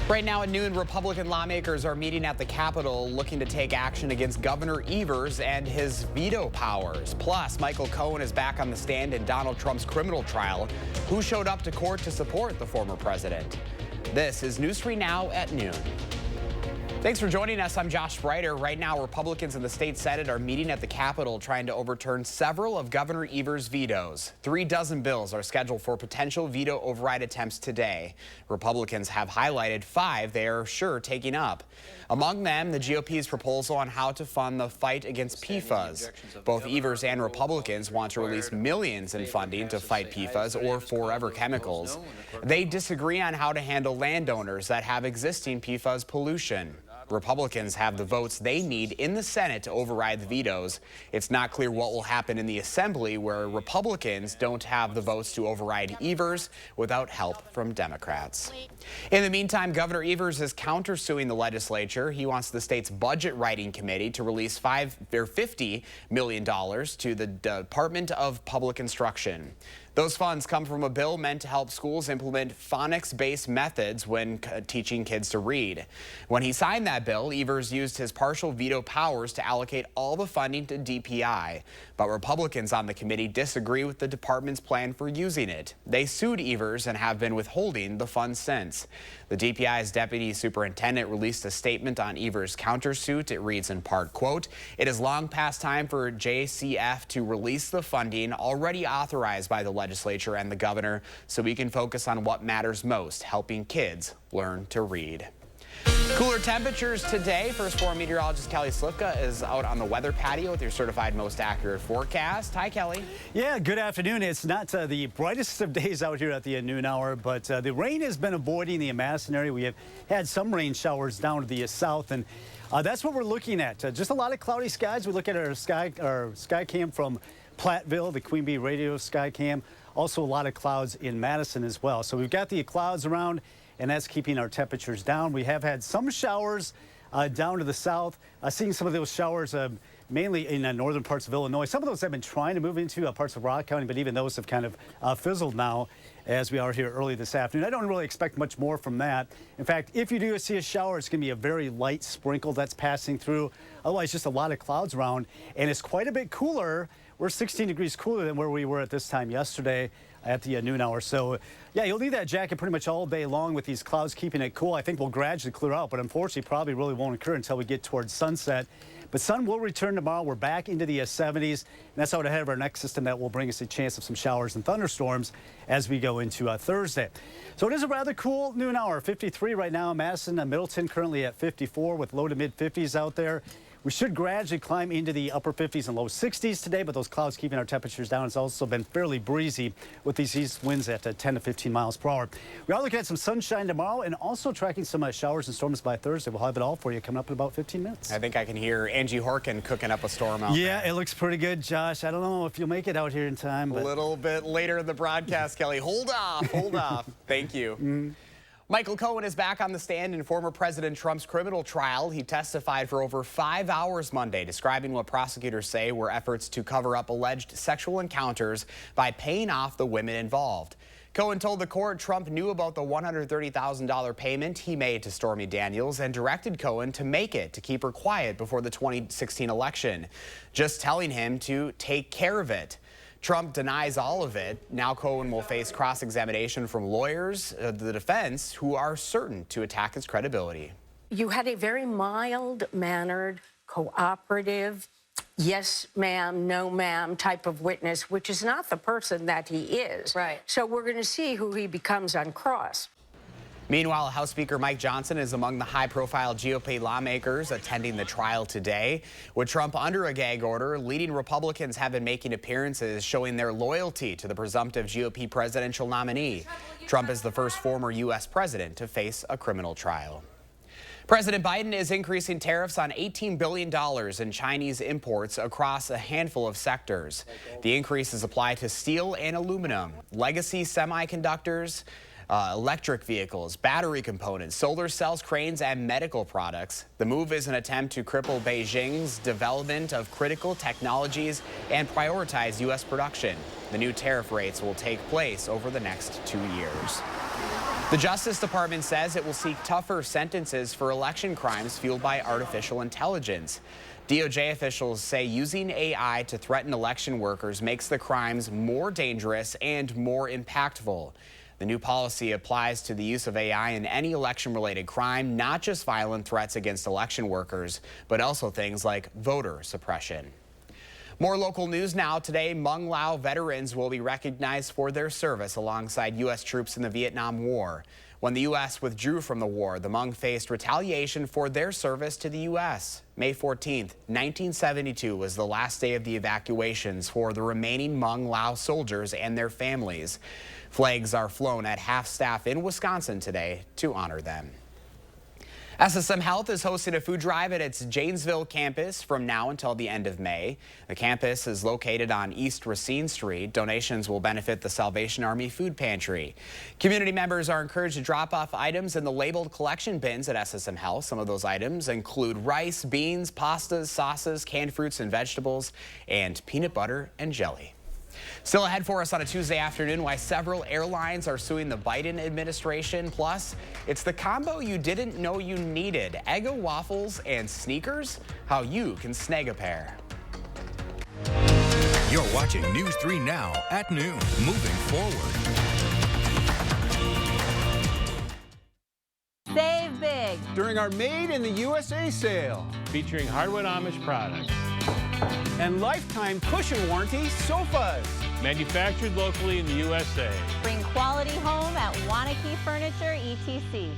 Right now at noon, Republican lawmakers are meeting at the Capitol looking to take action against Governor Evers and his veto powers. Plus, Michael Cohen is back on the stand in Donald Trump's criminal trial. Who showed up to court to support the former president? This is News 3 Now at noon. Thanks for joining us. I'm Josh Spreiter. Right now, Republicans in the state Senate are meeting at the Capitol trying to overturn several of Governor Evers' vetoes. 36 bills are scheduled for potential veto override attempts today. Republicans have highlighted 5 they are sure taking up. Among them, the GOP's proposal on how to fund the fight against PFAS. Both Evers and Republicans want to release millions in funding to fight PFAS or forever chemicals. They disagree on how to handle landowners that have existing PFAS pollution. Republicans have the votes they need in the Senate to override the vetoes. It's not clear what will happen in the Assembly, where Republicans don't have the votes to override Evers without help from Democrats. In the meantime, Governor Evers is countersuing the legislature. He wants the state's budget writing committee to release $50 million to the Department of Public Instruction. Those funds come from a bill meant to help schools implement phonics-based methods when teaching kids to read. When he signed that bill, Evers used his partial veto powers to allocate all the funding to DPI. But Republicans on the committee disagree with the department's plan for using it. They sued Evers and have been withholding the funds since. The DPI's deputy superintendent released a statement on Evers' countersuit. It reads in part, quote, "It is long past time for JCF to release the funding already authorized by the legislature and the governor so we can focus on what matters most, helping kids learn to read." Cooler temperatures today. First 4 meteorologist Kelly Slifka is out on the weather patio with your certified most accurate forecast. Hi, Kelly. Yeah, good afternoon. It's not the brightest of days out here at the noon hour, but the rain has been avoiding the Madison area. We have had some rain showers down to the south, and that's what we're looking at. Just a lot of cloudy skies. We look at our sky cam from Platteville, the Queen Bee radio sky cam. Also a lot of clouds in Madison as well. So we've got the clouds around, and that's keeping our temperatures down. We have had some showers down to the south. Seeing some of those showers mainly in northern parts of Illinois. Some of those have been trying to move into parts of Rock County, but even those have kind of fizzled now as we are here early this afternoon. I don't really expect much more from that. In fact, if you do see a shower, it's going to be a very light sprinkle that's passing through. Otherwise, just a lot of clouds around, and it's quite a bit cooler. We're 16 degrees cooler than where we were at this time yesterday at the noon hour. So, yeah, you'll need that jacket pretty much all day long with these clouds keeping it cool. I think we'll gradually clear out, but unfortunately probably really won't occur until we get towards sunset. But sun will return tomorrow. We're back into the 70s, and that's out ahead of our next system that will bring us a chance of some showers and thunderstorms as we go into Thursday. So it is a rather cool noon hour. 53 right now in Madison, and Middleton currently at 54 with low to mid 50s out there. We should gradually climb into the upper 50s and low 60s today, but those clouds keeping our temperatures down. It's also been fairly breezy with these east winds at 10 to 15 miles per hour. We are looking at some sunshine tomorrow and also tracking some showers and storms by Thursday. We'll have it all for you coming up in about 15 minutes. I think I can hear Angie Horkin cooking up a storm out there. Yeah, it looks pretty good, Josh. I don't know if you'll make it out here in time. But... a little bit later in the broadcast, Kelly. Hold off, hold off. Thank you. Michael Cohen is back on the stand in former President Trump's criminal trial. He testified for over 5 hours Monday, describing what prosecutors say were efforts to cover up alleged sexual encounters by paying off the women involved. Cohen told the court Trump knew about the $130,000 payment he made to Stormy Daniels and directed Cohen to make it to keep her quiet before the 2016 election, just telling him to take care of it. Trump denies all of it. Now Cohen will face cross-examination from lawyers, the defense, who are certain to attack his credibility. You had a very mild-mannered, cooperative, yes ma'am, no ma'am type of witness, which is not the person that he is. Right. So we're going to see who he becomes on cross. Meanwhile, House Speaker Mike Johnson is among the high-profile GOP lawmakers attending the trial today. With Trump under a gag order, leading Republicans have been making appearances showing their loyalty to the presumptive GOP presidential nominee. Trump is the first former U.S. president to face a criminal trial. President Biden is increasing tariffs on $18 billion in Chinese imports across a handful of sectors. The increases apply to steel and aluminum, legacy semiconductors, electric vehicles, battery components, solar cells, cranes, and medical products. The move is an attempt to cripple Beijing's development of critical technologies and prioritize U.S. production. The new tariff rates will take place over the next 2 years. The Justice Department says it will seek tougher sentences for election crimes fueled by artificial intelligence. DOJ officials say using AI to threaten election workers makes the crimes more dangerous and more impactful. The new policy applies to the use of AI in any election-related crime, not just violent threats against election workers, but also things like voter suppression. More local news now. Today, Hmong Lao veterans will be recognized for their service alongside U.S. troops in the Vietnam War. When the U.S. withdrew from the war, the Hmong faced retaliation for their service to the U.S. May 14th, 1972 was the last day of the evacuations for the remaining Hmong Lao soldiers and their families. Flags are flown at half-staff in Wisconsin today to honor them. SSM Health is hosting a food drive at its Janesville campus from now until the end of May. The campus is located on East Racine Street. Donations will benefit the Salvation Army Food Pantry. Community members are encouraged to drop off items in the labeled collection bins at SSM Health. Some of those items include rice, beans, pastas, sauces, canned fruits and vegetables, and peanut butter and jelly. Still ahead for us on a Tuesday afternoon, why several airlines are suing the Biden administration. Plus, it's the combo you didn't know you needed. Eggo waffles and sneakers, how you can snag a pair. You're watching News 3 Now at noon. Moving forward. Save big during our Made in the USA sale, featuring hardwood Amish products and lifetime cushion warranty sofas. Manufactured locally in the USA. Bring quality home at Wanakee Furniture, ETC.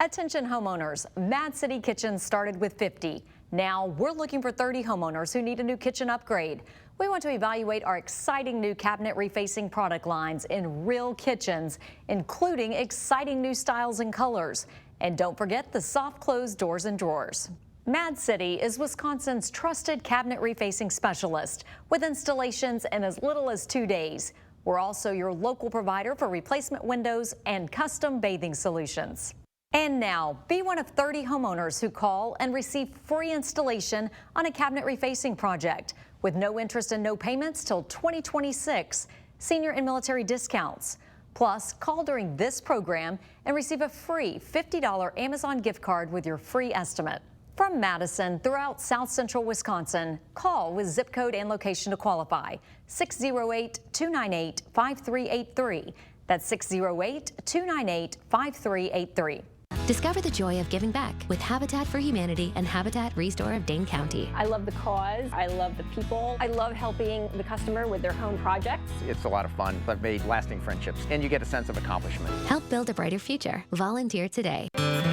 Attention homeowners, Mad City Kitchens started with 50. Now we're looking for 30 homeowners who need a new kitchen upgrade. We want to evaluate our exciting new cabinet refacing product lines in real kitchens, including exciting new styles and colors. And don't forget the soft close doors and drawers. Mad City is Wisconsin's trusted cabinet refacing specialist with installations in as little as 2 days. We're also your local provider for replacement windows and custom bathing solutions. And now, be one of 30 homeowners who call and receive free installation on a cabinet refacing project with no interest and no payments till 2026, senior and military discounts. Plus, call during this program and receive a free $50 Amazon gift card with your free estimate. From Madison throughout South Central Wisconsin, call with zip code and location to qualify. 608-298-5383. That's 608-298-5383. Discover the joy of giving back with Habitat for Humanity and Habitat Restore of Dane County. I love the cause. I love the people. I love helping the customer with their home projects. It's a lot of fun. I've made lasting friendships, and you get a sense of accomplishment. Help build a brighter future. Volunteer today.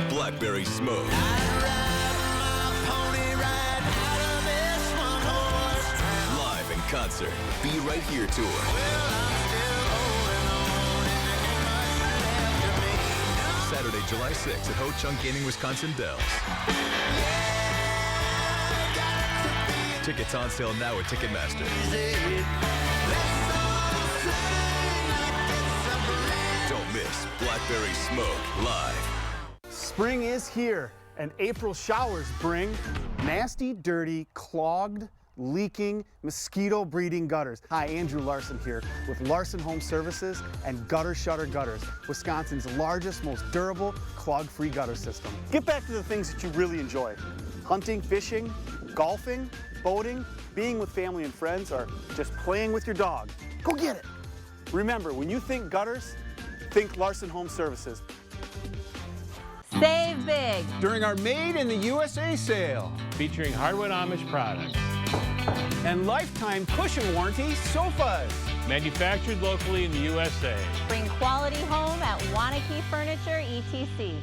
Blackberry Smoke. Live in concert. Be Right Here tour. Saturday, July 6th at Ho Chunk Gaming Wisconsin Dells. Tickets on sale now at Ticketmaster. Don't miss Blackberry Smoke live. Spring is here, and April showers bring nasty, dirty, clogged, leaking, mosquito-breeding gutters. Hi, Andrew Larson here with Larson Home Services and Gutter Shutter Gutters, Wisconsin's largest, most durable, clog-free gutter system. Get back to the things that you really enjoy. Hunting, fishing, golfing, boating, being with family and friends, or just playing with your dog. Go get it. Remember, when you think gutters, think Larson Home Services. Save big during our Made in the USA sale, featuring hardwood Amish products and lifetime cushion warranty sofas. manufactured locally in the USA. Bring quality home at Wanakee Furniture, ETC.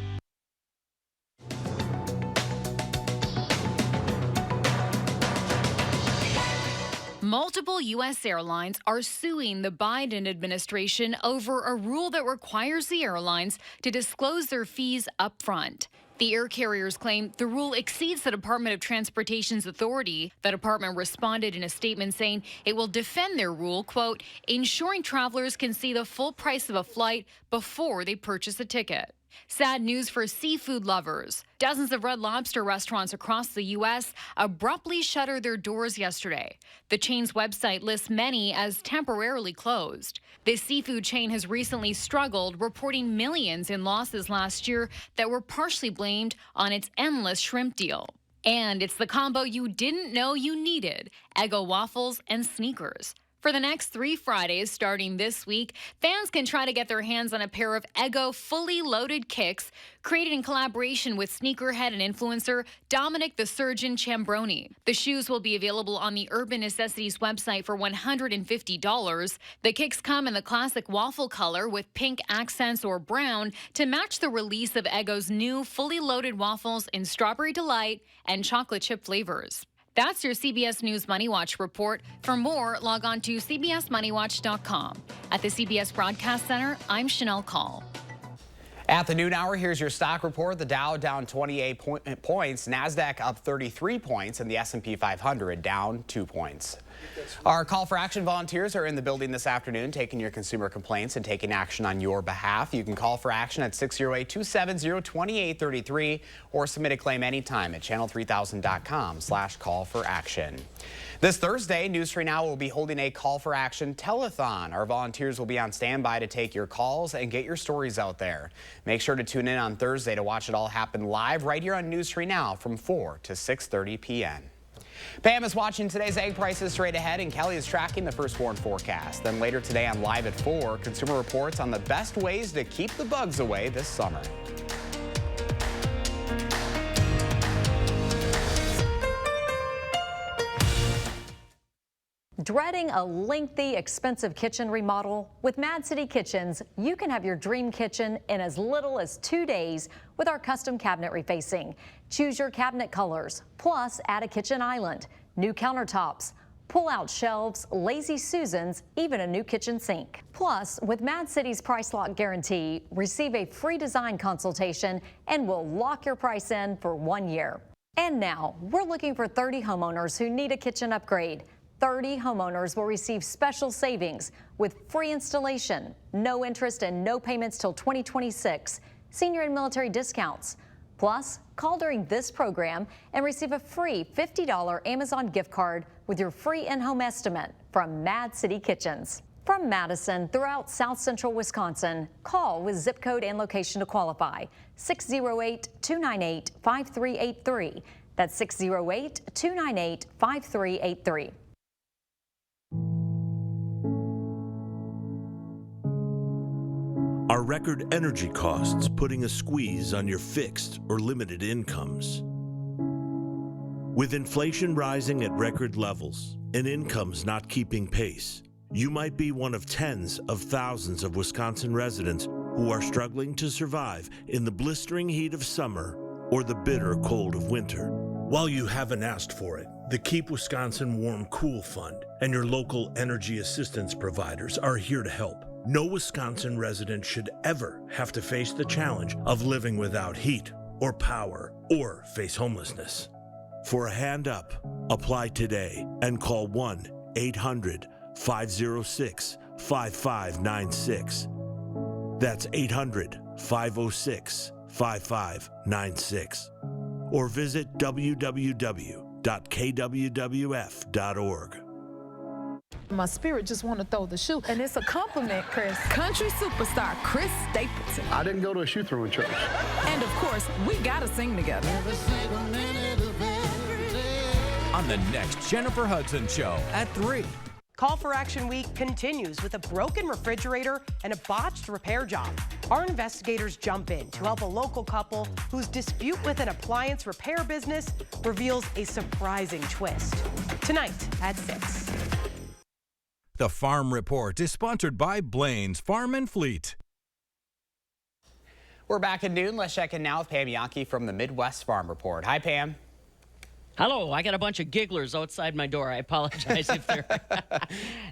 Multiple U.S. airlines are suing the Biden administration over a rule that requires the airlines to disclose their fees up front. The air carriers claim the rule exceeds the Department of Transportation's authority. The department responded in a statement saying it will defend their rule, quote, ensuring travelers can see the full price of a flight before they purchase a ticket. Sad news for seafood lovers. Dozens of Red Lobster restaurants across the U.S. abruptly shuttered their doors yesterday. The chain's website lists many as temporarily closed. This seafood chain has recently struggled, reporting millions in losses last year that were partially blamed on its endless shrimp deal. And it's the combo you didn't know you needed: Eggo waffles and sneakers. For the next 3 Fridays starting this week, fans can try to get their hands on a pair of Eggo fully loaded kicks created in collaboration with sneakerhead and influencer Dominic the Surgeon Chambroni. The shoes will be available on the Urban Necessities website for $150. The kicks come in the classic waffle color with pink accents or brown to match the release of Eggo's new fully loaded waffles in Strawberry Delight and chocolate chip flavors. That's your CBS News Money Watch report. For more, log on to cbsmoneywatch.com. At the CBS Broadcast Center, I'm Chanel Call. At the noon hour, here's your stock report. The Dow down 28 points, NASDAQ up 33 points, and the S&P 500 down 2 points. Our Call for Action volunteers are in the building this afternoon taking your consumer complaints and taking action on your behalf. You can call for action at 608-270-2833 or submit a claim anytime at channel3000.com/call-for-action. This Thursday, News 3 Now will be holding a Call for Action telethon. Our volunteers will be on standby to take your calls and get your stories out there. Make sure to tune in on Thursday to watch it all happen live right here on News 3 Now from 4 to 6:30 p.m. Pam is watching today's egg prices straight ahead, and Kelly is tracking the firstborn forecast. Then later today on Live at 4, Consumer Reports on the best ways to keep the bugs away this summer. Dreading a lengthy, expensive kitchen remodel? With Mad City Kitchens, you can have your dream kitchen in as little as 2 days with our custom cabinet refacing. Choose your cabinet colors, plus add a kitchen island, new countertops, pull-out shelves, lazy Susans, even a new kitchen sink. Plus, with Mad City's Price Lock Guarantee, receive a free design consultation and we'll lock your price in for 1 year. And now, we're looking for 30 homeowners who need a kitchen upgrade. 30 homeowners will receive special savings with free installation, no interest and no payments till 2026, senior and military discounts. Plus, call during this program and receive a free $50 Amazon gift card with your free in-home estimate from Mad City Kitchens. From Madison throughout South Central Wisconsin, call with zip code and location to qualify. 608-298-5383. That's 608-298-5383. Are record energy costs putting a squeeze on your fixed or limited incomes? With inflation rising at record levels and incomes not keeping pace, you might be one of tens of thousands of Wisconsin residents who are struggling to survive in the blistering heat of summer or the bitter cold of winter. While you haven't asked for it, the Keep Wisconsin Warm Cool Fund and your local energy assistance providers are here to help. No Wisconsin resident should ever have to face the challenge of living without heat or power or face homelessness. For a hand up, apply today and call 1-800-506-5596. That's 800-506-5596. Or visit www.kwwf.org. My spirit just want to throw the shoe. And it's a compliment, Chris. Country superstar Chris Stapleton. I didn't go to a shoe throwing church. And of course, we gotta sing together. On the next Jennifer Hudson Show at 3. Call for Action Week continues with a broken refrigerator and a botched repair job. Our investigators jump in to help a local couple whose dispute with an appliance repair business reveals a surprising twist. Tonight at 6. The Farm Report is sponsored by Blaine's Farm and Fleet. We're back at noon. Let's check in now with Pam Yankee from the Midwest Farm Report. Hi, Pam. Hello, I got a bunch of gigglers outside my door. I apologize if they're...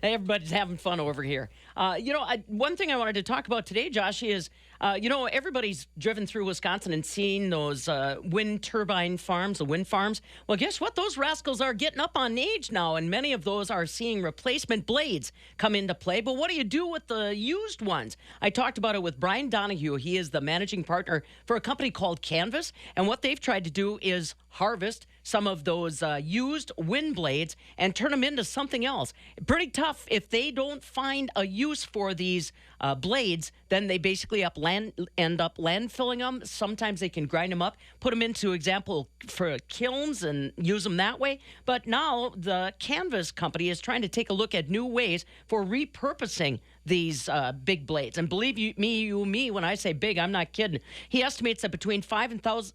Everybody's having fun over here. One thing I wanted to talk about today, Josh, is You know, everybody's driven through Wisconsin and seen those wind turbine farms, the wind farms. Well, guess what? Those rascals are getting up on age now, and many of those are seeing replacement blades come into play. But what do you do with the used ones? I talked about it with Brian Donahue. He is the managing partner for a company called Canvas, and what they've tried to do is harvest some of those used wind blades and turn them into something else. Pretty tough. If they don't find a use for these blades, then they basically end up landfilling them. Sometimes they can grind them up, put them into, example, for kilns and use them that way. But now the Canvas company is trying to take a look at new ways for repurposing these big blades. And believe me, when I say big, I'm not kidding. He estimates that between 5,000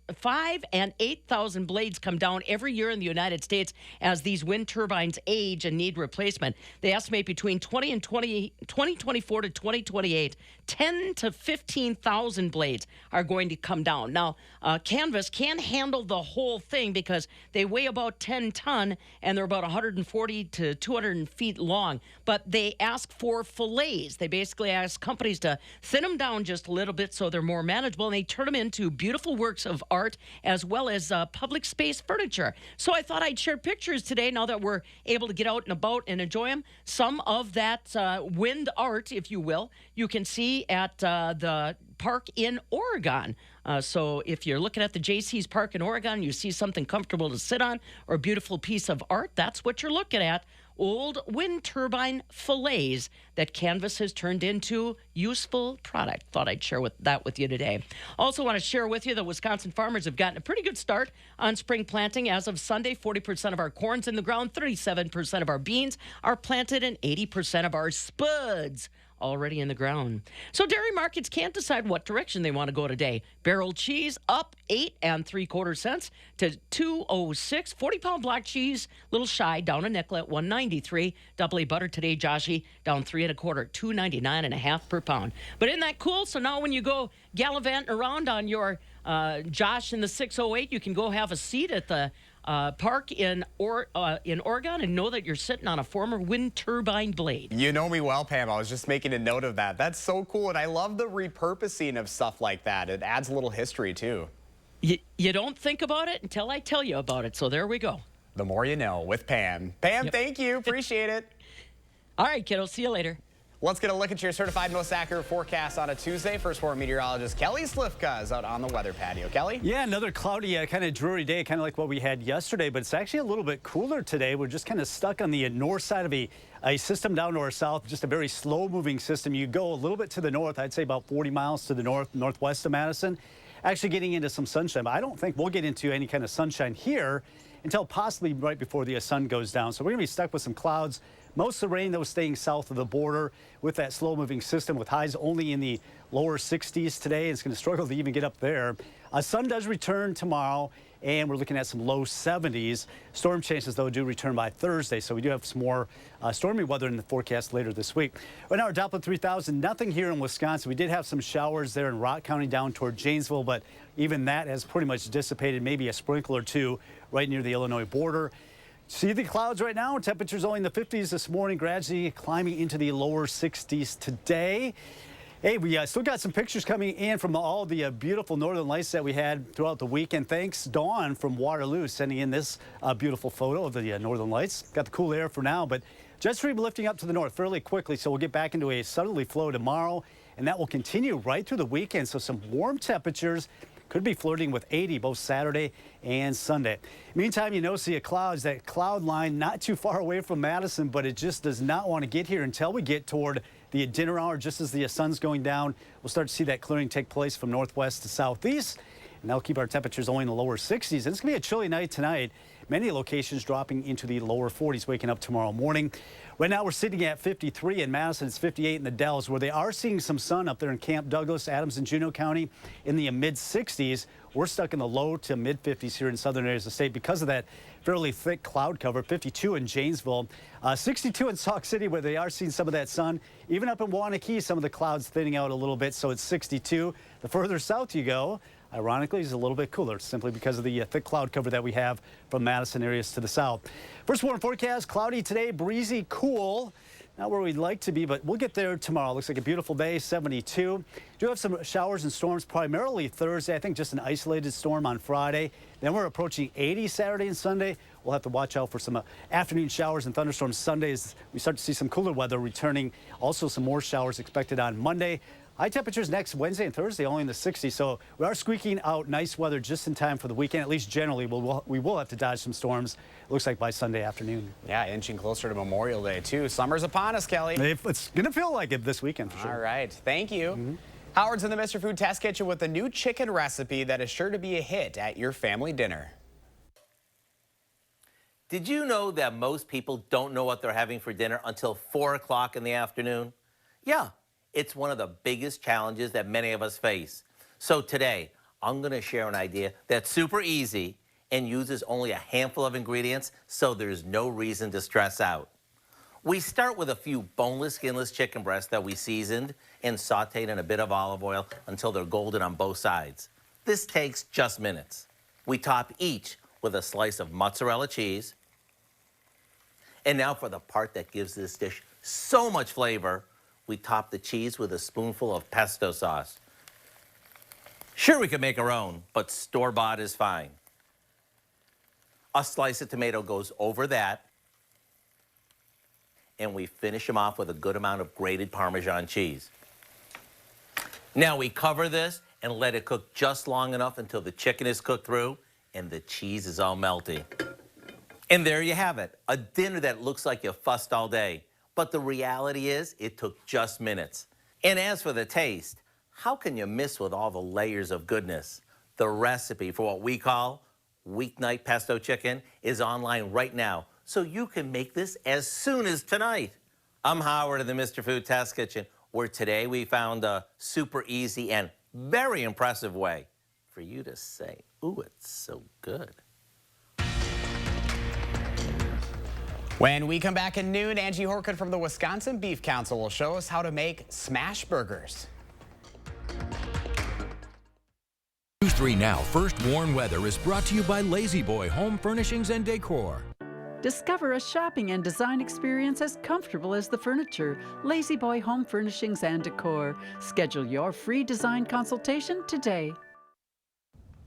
and 8,000 blades come down every year in the United States as these wind turbines age and need replacement. They estimate between 2024 to 2028, 10 to 15,000 blades are going to come down. Now, Canvas can handle the whole thing because they weigh about 10 ton and they're about 140 to 200 feet long. But they ask for fillets. They basically ask companies to thin them down just a little bit so they're more manageable, and they turn them into beautiful works of art as well as public space furniture. So I thought I'd share pictures today, now that we're able to get out and about and enjoy them. Some of that wind art, if you will, you can see at the park in Oregon. So if you're looking at the JC's Park in Oregon, you see something comfortable to sit on or a beautiful piece of art, that's what you're looking at. Old wind turbine fillets that Canvas has turned into useful product. Thought I'd share that with you today. Also want to share with you that Wisconsin farmers have gotten a pretty good start on spring planting. As of Sunday, 40% of our corn's in the ground, 37% of our beans are planted, and 80% of our spuds already in the ground. So dairy markets can't decide what direction they want to go today. Barrel cheese up 8 3/4 cents to $2.06. 40-pound block cheese, little shy, down a nickel at $1.93. Double A butter today, Joshy, down 3 1/4, $2.99.5 per pound. But isn't that cool? So now when you go gallivanting around on your Josh in the 608, you can go have a seat at the park in Oregon and know that you're sitting on a former wind turbine blade. You know me well, Pam. I was just making a note of that. That's so cool, and I love the repurposing of stuff like that. It adds a little history, too. You don't think about it until I tell you about it, so there we go. The more you know with Pam. Pam, Yep. Thank you. Appreciate it. All right, kiddo. See you later. Let's get a look at your certified most accurate forecast on a Tuesday. First for meteorologist Kelly Slifka is out on the weather patio. Kelly? Yeah, another cloudy, kind of dreary day, kind of like what we had yesterday, but it's actually a little bit cooler today. We're just kind of stuck on the north side of a system down to our south, just a very slow-moving system. You go a little bit to the north, I'd say about 40 miles to the northwest of Madison, actually getting into some sunshine. But I don't think we'll get into any kind of sunshine here until possibly right before the sun goes down. So we're going to be stuck with some clouds. Most of the rain, though, staying south of the border with that slow-moving system with highs only in the lower 60s today. It's going to struggle to even get up there. Sun does return tomorrow, and we're looking at some low 70s. Storm chances, though, do return by Thursday, so we do have some more stormy weather in the forecast later this week. Right now, our Doppler 3000, nothing here in Wisconsin. We did have some showers there in Rock County down toward Janesville, but even that has pretty much dissipated, maybe a sprinkle or two right near the Illinois border. See the clouds right now. Temperatures only in the 50s this morning, gradually climbing into the lower 60s today. Hey, we still got some pictures coming in from all the beautiful northern lights that we had throughout the weekend. Thanks, Dawn from Waterloo, sending in this beautiful photo of the northern lights. Got the cool air for now, but jet stream lifting up to the north fairly quickly, so we'll get back into a southerly flow tomorrow, and that will continue right through the weekend. So some warm temperatures. Could be flirting with 80 both Saturday and Sunday. Meantime, you know, see clouds, that cloud line not too far away from Madison, but it just does not want to get here until we get toward the dinner hour. Just as the sun's going down, we'll start to see that clearing take place from northwest to southeast, and that'll keep our temperatures only in the lower 60s. And it's going to be a chilly night tonight. Many locations dropping into the lower 40s, waking up tomorrow morning. Right now, we're sitting at 53 in Madison. It's 58 in the Dells, where they are seeing some sun up there in Camp Douglas, Adams, and Juneau County in the mid-60s. We're stuck in the low to mid-50s here in southern areas of the state because of that fairly thick cloud cover. 52 in Janesville, 62 in Sauk City, where they are seeing some of that sun. Even up in Wanakee, some of the clouds thinning out a little bit, so it's 62. The further south you go, ironically, it's a little bit cooler simply because of the thick cloud cover that we have from Madison areas to the south. First warm forecast, cloudy today, breezy, cool. not where we'd like to be, but we'll get there tomorrow. Looks like a beautiful day, 72. Do have some showers and storms primarily Thursday. I think just an isolated storm on Friday. Then we're approaching 80 Saturday and Sunday. We'll have to watch out for some afternoon showers and thunderstorms Sundays. We start to see some cooler weather returning. Also some more showers expected on Monday. High temperatures next Wednesday and Thursday, only in the 60s. So we are squeaking out nice weather just in time for the weekend. At least generally, we will have to dodge some storms. It looks like by Sunday afternoon. Yeah, inching closer to Memorial Day, too. Summer's upon us, Kelly. It's going to feel like it this weekend, for sure. All right. Thank you. Howard's in the Mr. Food Test Kitchen with a new chicken recipe that is sure to be a hit at your family dinner. Did you know that most people don't know what they're having for dinner until 4 o'clock in the afternoon? Yeah. It's one of the biggest challenges that many of us face. So today, I'm going to share an idea that's super easy and uses only a handful of ingredients, so there's no reason to stress out. We start with a few boneless, skinless chicken breasts that we seasoned and sauteed in a bit of olive oil until they're golden on both sides. This takes just minutes. We top each with a slice of mozzarella cheese. And now for the part that gives this dish so much flavor, we top the cheese with a spoonful of pesto sauce. Sure, we could make our own, but store-bought is fine. A slice of tomato goes over that, and we finish them off with a good amount of grated Parmesan cheese. Now we cover this and let it cook just long enough until the chicken is cooked through and the cheese is all melty. And there you have it, a dinner that looks like you fussed all day. But the reality is, it took just minutes. And as for the taste, how can you miss with all the layers of goodness? The recipe for what we call weeknight pesto chicken is online right now, so you can make this as soon as tonight. I'm Howard in the Mr. Food Test Kitchen, where today we found a super easy and very impressive way for you to say, ooh, it's so good. When we come back at noon, Angie Horkin from the Wisconsin Beef Council will show us how to make smash burgers. News 3 Now First Warn Weather is brought to you by Lazy Boy Home Furnishings and Decor. Discover a shopping and design experience as comfortable as the furniture. Lazy Boy Home Furnishings and Decor. Schedule your free design consultation today.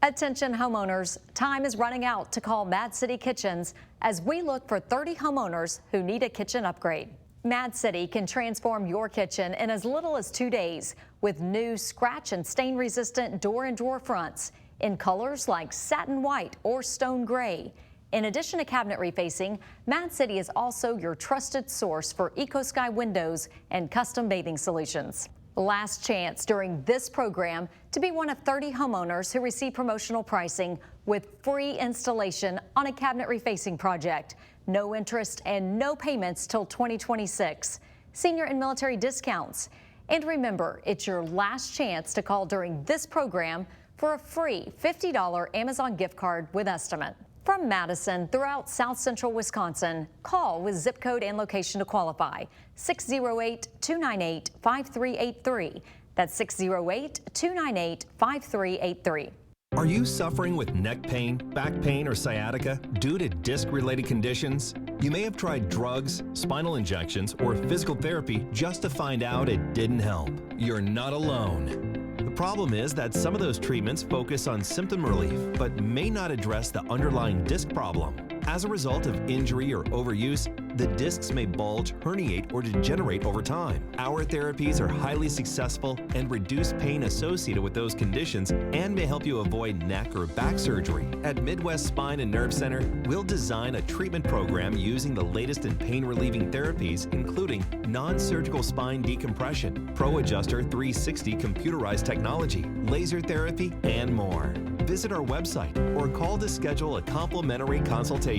Attention homeowners, time is running out to call Mad City Kitchens as we look for 30 homeowners who need a kitchen upgrade. Mad City can transform your kitchen in as little as 2 days with new scratch and stain resistant door and drawer fronts in colors like satin white or stone gray. In addition to cabinet refacing, Mad City is also your trusted source for EcoSky windows and custom bathing solutions. Last chance during this program to be one of 30 homeowners who receive promotional pricing with free installation on a cabinet refacing project. No interest and no payments till 2026. Senior and military discounts. And remember, it's your last chance to call during this program for a free $50 Amazon gift card with estimate. From Madison throughout South Central Wisconsin, call with zip code and location to qualify. 608-298-5383. That's 608-298-5383. Are you suffering with neck pain, back pain, or sciatica due to disc-related conditions? You may have tried drugs, spinal injections, or physical therapy just to find out it didn't help. You're not alone. The problem is that some of those treatments focus on symptom relief, but may not address the underlying disc problem. As a result of injury or overuse, the discs may bulge, herniate, or degenerate over time. Our therapies are highly successful and reduce pain associated with those conditions and may help you avoid neck or back surgery. At Midwest Spine and Nerve Center, we'll design a treatment program using the latest in pain-relieving therapies, including non-surgical spine decompression, Pro Adjuster 360 computerized technology, laser therapy, and more. Visit our website or call to schedule a complimentary consultation.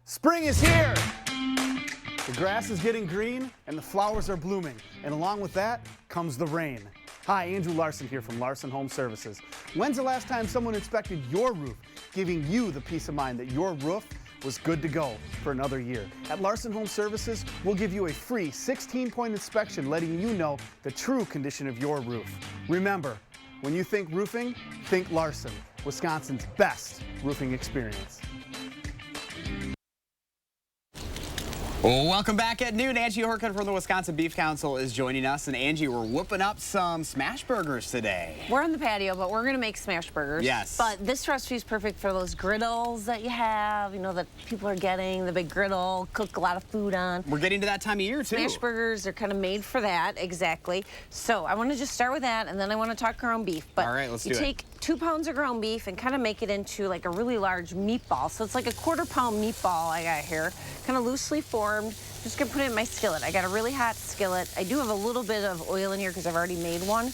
Spring is here! The grass is getting green and the flowers are blooming. And along with that comes the rain. Hi, Andrew Larson here from Larson Home Services. When's the last time someone inspected your roof, giving you the peace of mind that your roof was good to go for another year. At Larson Home Services, we'll give you a free 16-point inspection letting you know the true condition of your roof. Remember, when you think roofing, think Larson, Wisconsin's best roofing experience. Well, welcome back at noon. Angie Horkin from the Wisconsin Beef Council is joining us. And Angie, we're whooping up some smash burgers today. We're on the patio, but we're going to make smash burgers. Yes. But this recipe is perfect for those griddles that you have, you know, that people are getting, the big griddle, cook a lot of food on. We're getting to that time of year, too. Smash burgers are kind of made for that, exactly. So I want to just start with that, and then I want to talk ground beef. But all right, let's do it. You take 2 pounds of ground beef and kind of make it into like a really large meatball. So it's like a 1/4 pound meatball I got here, kind of loosely formed. Just gonna put it in my skillet. I got a really hot skillet. I do have a little bit of oil in here because I've already made one.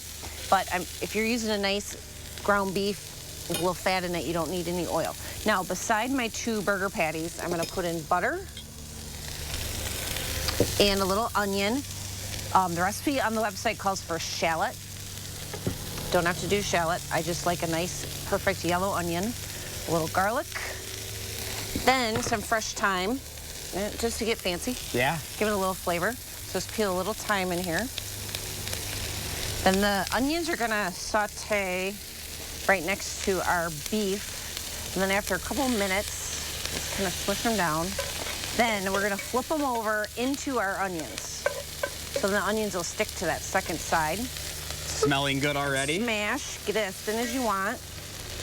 But if you're using a nice ground beef with a little fat in it, you don't need any oil. Now, beside my 2 burger patties, I'm gonna put in butter and a little onion. The recipe on the website calls for shallot. Don't have to do shallot. I just like a nice, perfect yellow onion. A little garlic. Then some fresh thyme. Just to get fancy. Yeah. Give it a little flavor. Just peel a little thyme in here. Then the onions are gonna saute right next to our beef. And then after a couple minutes, just kind of smush them down. Then we're gonna flip them over into our onions. So the onions will stick to that second side. Smelling good already. Smash, get it as thin as you want.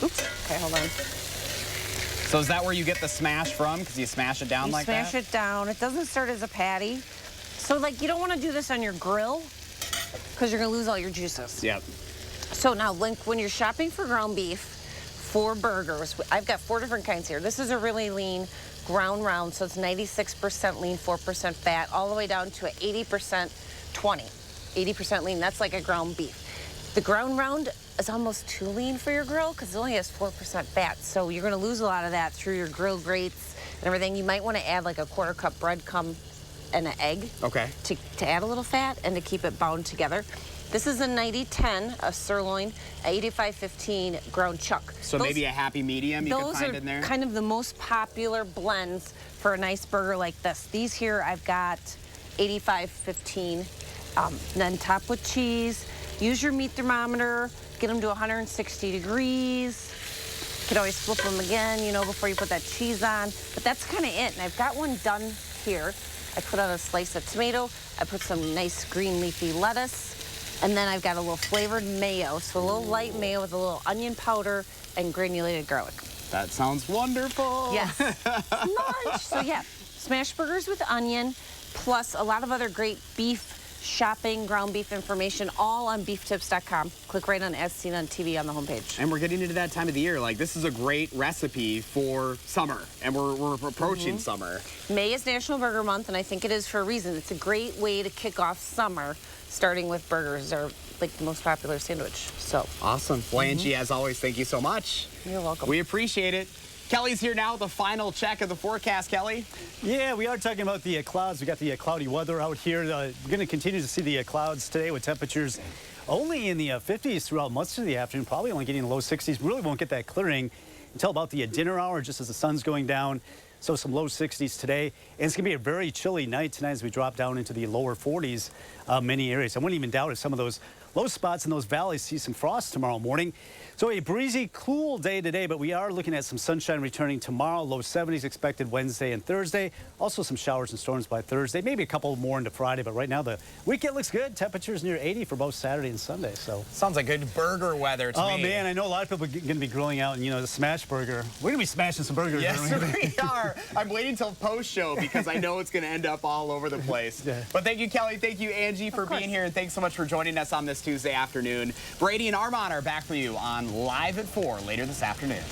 Oops, okay, hold on. So is that where you get the smash from? Because you smash it down like that? You smash it down. It doesn't start as a patty. So, like, you don't want to do this on your grill because you're going to lose all your juices. Yep. So now, when you're shopping for ground beef for burgers, I've got 4 different kinds here. This is a really lean ground round, so it's 96% lean, 4% fat, all the way down to 80% 20. 80% lean, that's like a ground beef. The ground round is almost too lean for your grill because it only has 4% fat. So you're going to lose a lot of that through your grill grates and everything. You might want to add like a 1/4 cup breadcrumb and an egg. Okay. To add a little fat and to keep it bound together. This is a 90-10, a sirloin, a 85-15 ground chuck. So maybe a happy medium you can find in there? Those are kind of the most popular blends for a nice burger like this. These here I've got 85-15, then topped with cheese. Use your meat thermometer, get them to 160 degrees. You can always flip them again, you know, before you put that cheese on. But that's kind of it. And I've got one done here. I put on a slice of tomato. I put some nice green leafy lettuce. And then I've got a little flavored mayo. So a little light mayo with a little onion powder and granulated garlic. That sounds wonderful. Yes. Lunch. So yeah, smash burgers with onion, plus a lot of other great beef shopping, ground beef information, all on beeftips.com. Click right on As Seen on TV on the homepage. And we're getting into that time of the year. Like, this is a great recipe for summer, and we're approaching summer. May is National Burger Month, and I think it is for a reason. It's a great way to kick off summer, starting with burgers. They're like the most popular sandwich. So awesome. Well, Angie, as always, thank you so much. You're welcome. We appreciate it. Kelly's here now with the final check of the forecast, Kelly. Yeah, we are talking about the clouds. We got the cloudy weather out here. We're going to continue to see the clouds today with temperatures only in the 50s throughout much of the afternoon, probably only getting low 60s. Really won't get that clearing until about the dinner hour, just as the sun's going down. So some low 60s today. And it's going to be a very chilly night tonight as we drop down into the lower 40s many areas. I wouldn't even doubt if some of those low spots in those valleys see some frost tomorrow morning. So a breezy, cool day today, but we are looking at some sunshine returning tomorrow. Low 70s expected Wednesday and Thursday. Also some showers and storms by Thursday. Maybe a couple more into Friday, but right now the weekend looks good. Temperatures near 80 for both Saturday and Sunday. So sounds like good burger weather to me. Oh man, I know a lot of people are going to be grilling out, and you know, the smash burger. We're going to be smashing some burgers. Yes, we are. I'm waiting till post show because I know it's going to end up all over the place. Yeah. But thank you, Kelly. Thank you, Angie, for being here, and thanks so much for joining us on this Tuesday afternoon. Brady and Armand are back for you on Live at 4 later this afternoon.